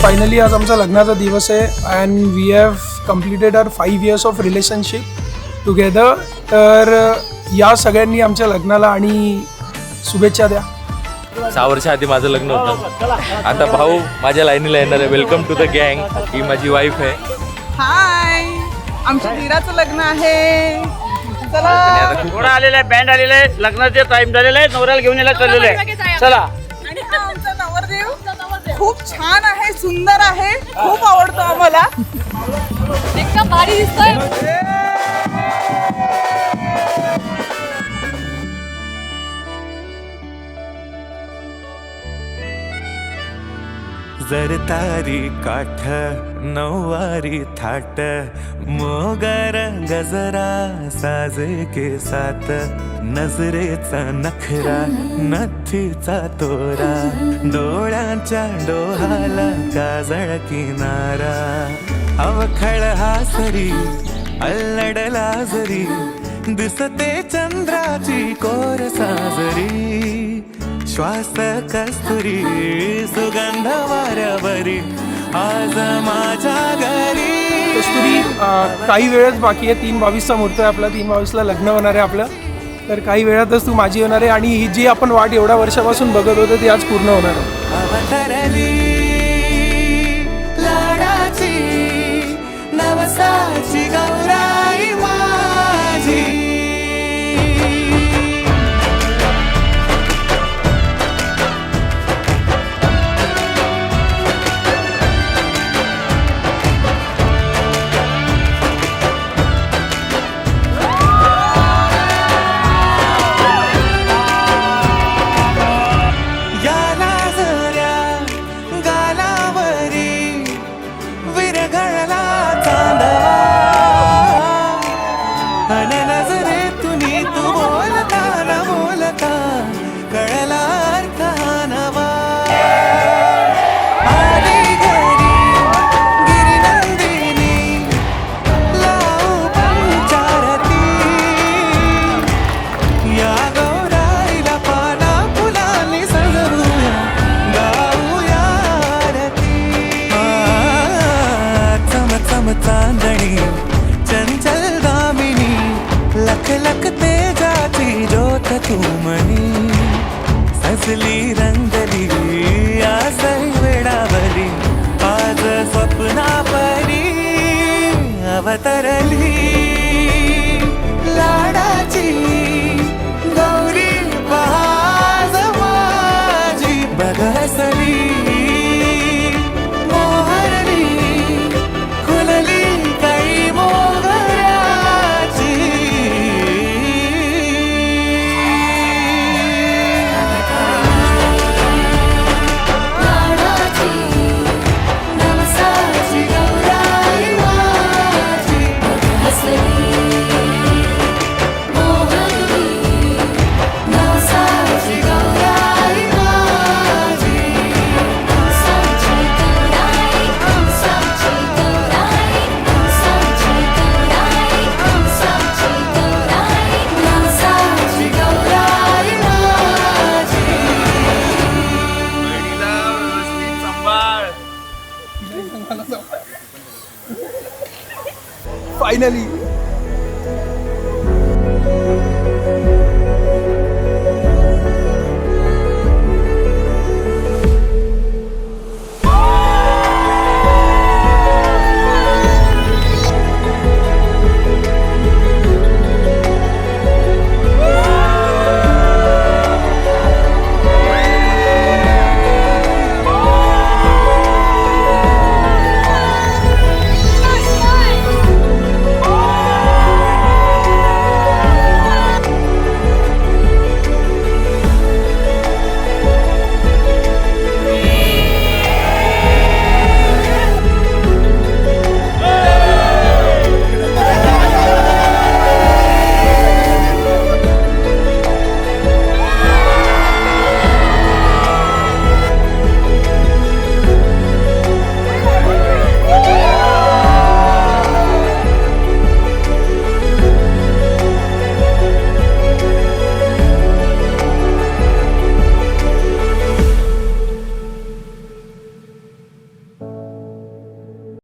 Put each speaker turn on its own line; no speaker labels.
Finally आज आमचा लग्नाचा दिवस आहे and we have completed our 5 years of relationship together. तर या सगळ्यांनी आमच्या लग्नाला आणि शुभेच्छा द्या.
6 वर्ष आधी माझं लग्न होतं. आता भाऊ माझ्या लाईनीला येणार आहे. वेलकम टू द गँग. ही माझी वाईफ आहे.
हाय, आमच्या धीराचं लग्न आहे. चला,
घोडा आलेला आहे, बँड आलेला आहे, लग्नाचे टाइम झालेला आहे, नवऱ्याला घेऊन यायला चाललेलं आहे. चला.
आणि हा आमचा नवरदेव खूप छान आहे, सुंदर आहे, खूप आवडतो आम्हाला.
एकदम भारी दिसतोय.
जरतारी काठ नऊवारी थाट मोगर गजरा साजे के साथ नजरेचा नखरा नथीचा तोरा डोळ्यांच्या डोहाला काजळ किनारा अवखळ हासरी अल्लडला जरी दिसते चंद्राची कोर साजरी श्वास कस्तुरी सुगंध वाऱ्यावरी आज माझ्या घरी.
कस्तुरी, काही वेळच बाकी आहे. 3/22चा मुहूर्त आहे आपला. 3/22ला लग्न होणार आहे आपलं. तर काही वेळातच तू माझी होणार आहे आणि ही जी आपण वाट एवढ्या वर्षापासून बघत होतो ती आज पूर्ण होणार आहे.
अवतरली लाडाची नवसाची गौराई माझी. चांदणी चंचल दामिनी लख लख तेजाची ज्योत तू मनी सजली रंगली आसई वेडावली आज स्वप्ना परी अवतरली लाडाची गौरी बहाज माझी बघसली
फायनली